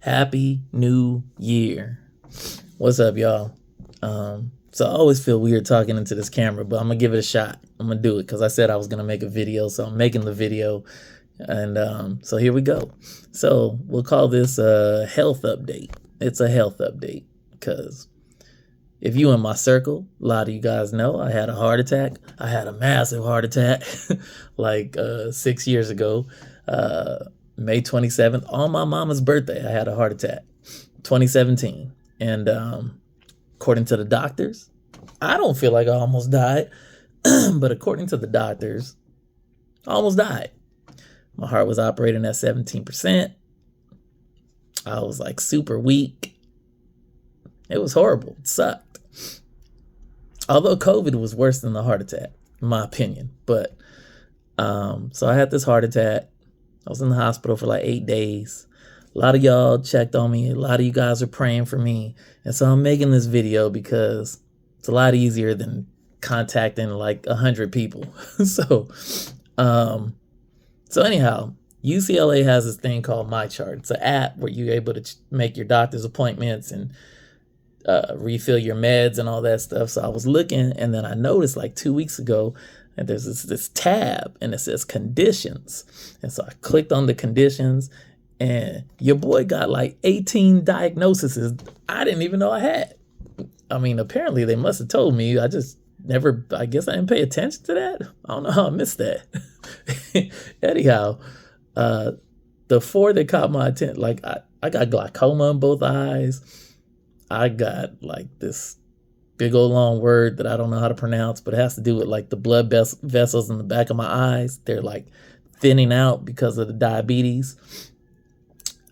Happy New Year. What's up, y'all? So I always feel weird talking into this camera, but I'm gonna give it a shot. I'm gonna do it because I said I was gonna make a video, so I'm making the video. And so here we go. So we'll call this a health update. It's a health update because if you in my circle, a lot of you guys know I had a heart attack. I had a massive heart attack like 6 years ago. May 27th, on my mama's birthday, I had a heart attack, 2017. And according to the doctors, I don't feel like I almost died, but according to the doctors, I almost died. My heart was operating at 17%. I was like super weak. It was horrible. It sucked. Although COVID was worse than the heart attack, in my opinion. But so I had this heart attack. I was in the hospital for like 8 days. A lot of y'all checked on me. A lot of you guys are praying for me. And so I'm making this video because it's a lot easier than contacting like 100 people. So anyhow, UCLA has this thing called MyChart. It's an app where you're able to make your doctor's appointments and refill your meds and all that stuff. So I was looking, and then I noticed like 2 weeks ago, and there's this tab, and it says conditions. And so I clicked on the conditions, and your boy got like 18 diagnoses I didn't even know I had. I mean, apparently they must have told me. I guess I didn't pay attention to that. I don't know how I missed that. Anyhow, the four that caught my attention, like I got glaucoma in both eyes. I got like this big old long word that I don't know how to pronounce, but it has to do with like the blood vessels in the back of my eyes. They're like thinning out because of the diabetes.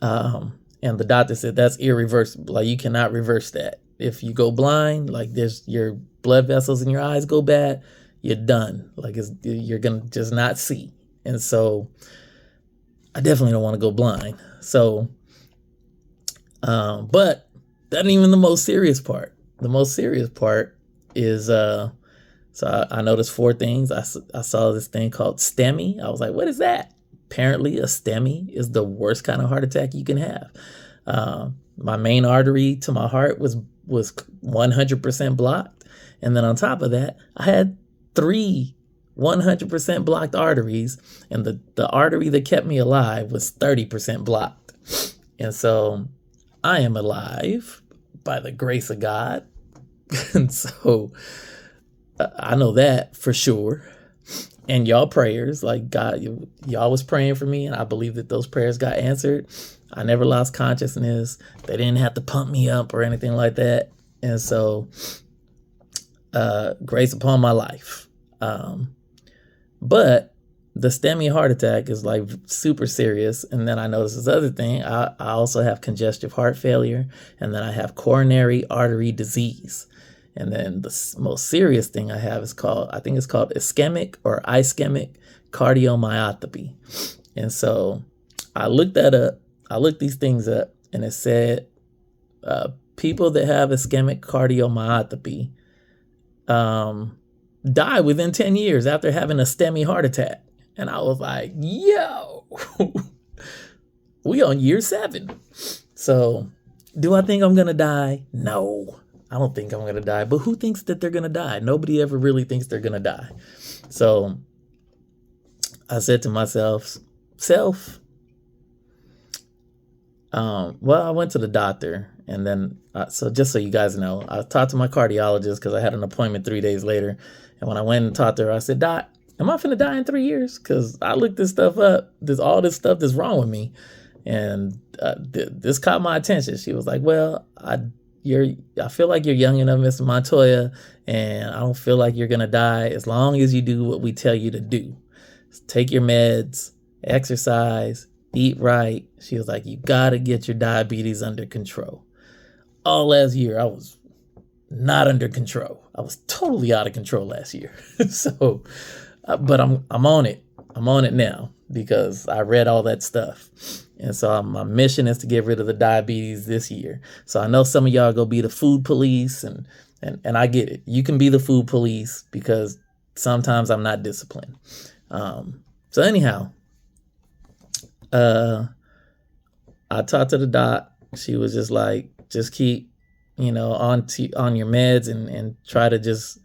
And the doctor said that's irreversible. Like you cannot reverse that. If you go blind, like your blood vessels in your eyes go bad, you're done. Like you're going to just not see. And so I definitely don't want to go blind. So, but that ain't even the most serious part. The most serious part is, so I noticed 4 things. I saw this thing called STEMI. I was like, what is that? Apparently a STEMI is the worst kind of heart attack you can have. My main artery to my heart was 100% blocked. And then on top of that, I had 3 100% blocked arteries. And the artery that kept me alive was 30% blocked. And so I am alive by the grace of God. And so I know that for sure. And y'all prayers, like God, y'all was praying for me, and I believe that those prayers got answered. I never lost consciousness. They didn't have to pump me up or anything like that. And so grace upon my life. But the STEMI heart attack is like super serious. And then I noticed this other thing. I also have congestive heart failure. And then I have coronary artery disease. And then the most serious thing I have is I think it's called ischemic or ischemic cardiomyopathy. And so I looked that up. I looked these things up, and it said people that have ischemic cardiomyopathy die within 10 years after having a STEMI heart attack. And I was like, yo, we on year 7. So do I think I'm going to die? No, I don't think I'm going to die. But who thinks that they're going to die? Nobody ever really thinks they're going to die. So I said to myself, well, I went to the doctor, and then, so just so you guys know, I talked to my cardiologist because I had an appointment 3 days later. And when I went and talked to her, I said, Doc, am I finna die in 3 years? Because I looked this stuff up. There's all this stuff that's wrong with me. And this caught my attention. She was like, well, I feel like you're young enough, Mr. Montoya, and I don't feel like you're going to die as long as you do what we tell you to do. Take your meds, exercise, eat right. She was like, you got to get your diabetes under control. All last year, I was not under control. I was totally out of control last year. So, but I'm on it. I'm on it now because I read all that stuff. And so my mission is to get rid of the diabetes this year. So I know some of y'all go be the food police, and I get it. You can be the food police because sometimes I'm not disciplined. So anyhow, I talked to the doc, She was just like, just keep, on your meds and try to just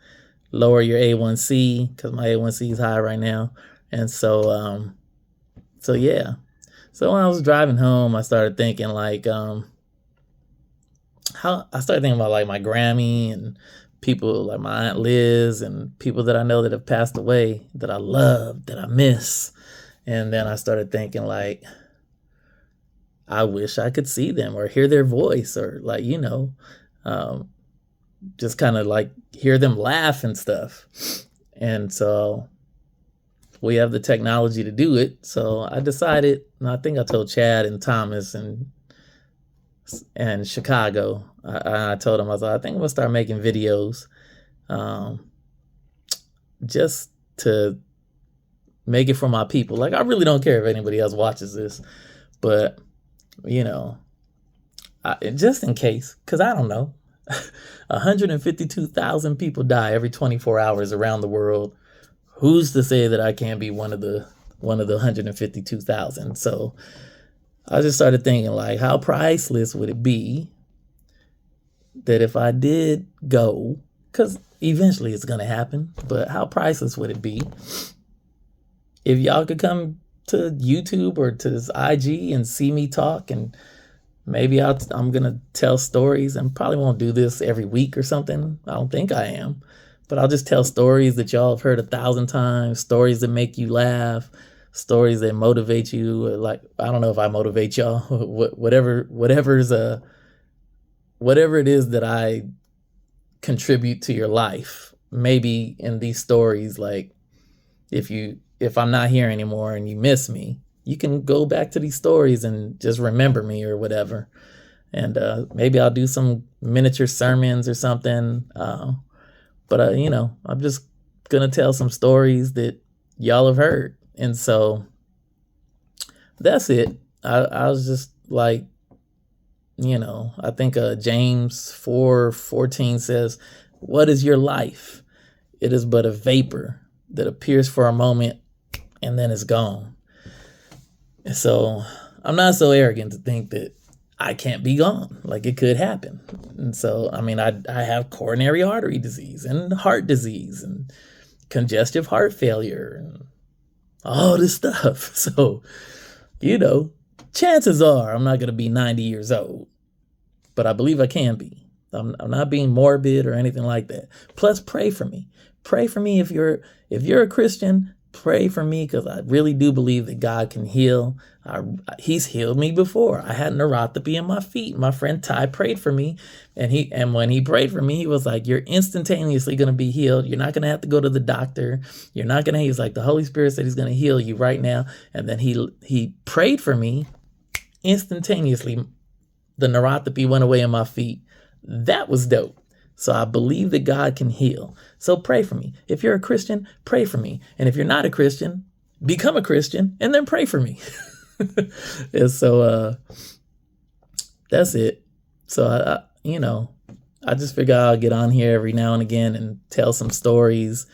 lower your A1C, because my A1C is high right now. And so yeah. So when I was driving home, I started thinking like, I started thinking about like my Grammy and people like my Aunt Liz and people that I know that have passed away that I love, that I miss. And then I started thinking like, I wish I could see them or hear their voice, or like, just kind of like hear them laugh and stuff. And so we have the technology to do it. So I decided, and I think I told Chad and Thomas and Chicago, I told them, I was like, I think I'm gonna start making videos, just to make it for my people. Like, I really don't care if anybody else watches this, but just in case, because I don't know. 152,000 people die every 24 hours around the world. Who's to say that I can't be one of the 152,000? So I just started thinking like, how priceless would it be that if I did go, because eventually it's going to happen, but how priceless would it be if y'all could come to YouTube or to this IG and see me talk, and maybe I'm going to tell stories, and probably won't do this every week or something. I don't think I am, but I'll just tell stories that y'all have heard 1,000 times, stories that make you laugh, stories that motivate you. Like, I don't know if I motivate y'all, whatever it is that I contribute to your life. Maybe in these stories, like if I'm not here anymore and you miss me, you can go back to these stories and just remember me or whatever. And maybe I'll do some miniature sermons or something. But I'm just going to tell some stories that y'all have heard. And so that's it. I was just like, I think James 4:14 says, "What is your life? It is but a vapor that appears for a moment and then is gone." And so I'm not so arrogant to think that I can't be gone. Like, it could happen. And so, I mean, I have coronary artery disease and heart disease and congestive heart failure and all this stuff. So, chances are I'm not going to be 90 years old, but I believe I can be. I'm not being morbid or anything like that. Plus, pray for me. Pray for me if you're a Christian. Pray for me, because I really do believe that God can heal. He's healed me before. I had neuropathy in my feet. My friend Ty prayed for me, and when he prayed for me, he was like, "You're instantaneously going to be healed. You're not going to have to go to the doctor. You're not going to." He's like, "The Holy Spirit said He's going to heal you right now." And then he prayed for me. Instantaneously, the neuropathy went away in my feet. That was dope. So I believe that God can heal. So pray for me. If you're a Christian, pray for me. And if you're not a Christian, become a Christian and then pray for me. And so that's it. So I just figure I'll get on here every now and again and tell some stories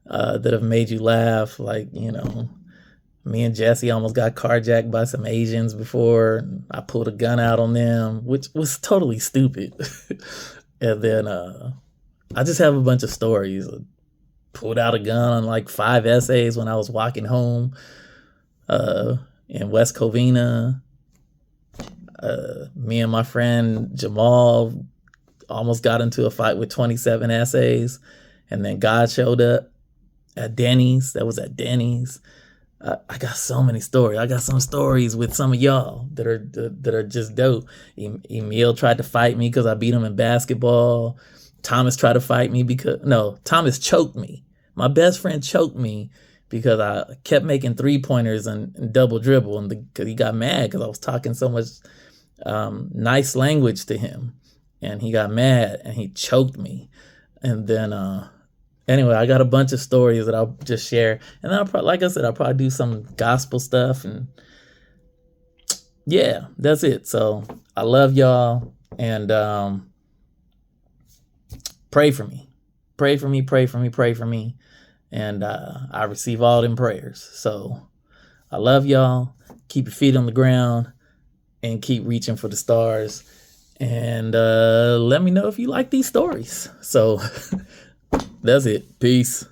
that have made you laugh. Like, me and Jesse almost got carjacked by some Asians before. I pulled a gun out on them, which was totally stupid. And then I just have a bunch of stories. I pulled out a gun on like 5 essays when I was walking home in West Covina. Me and my friend Jamal almost got into a fight with 27 essays. And then God showed up at Denny's. That was at Denny's. I got so many stories. I got some stories with some of y'all that are just dope. Emil tried to fight me because I beat him in basketball. Thomas tried to fight me Thomas choked me. My best friend choked me because I kept making 3-pointers and double dribble, and because he got mad because I was talking so much nice language to him, and he got mad and he choked me. And then anyway, I got a bunch of stories that I'll just share. And then like I said, I'll probably do some gospel stuff. And yeah, that's it. So I love y'all. And pray for me. Pray for me, pray for me, pray for me. And I receive all them prayers. So I love y'all. Keep your feet on the ground. and keep reaching for the stars. And let me know if you like these stories. So that's it. Peace.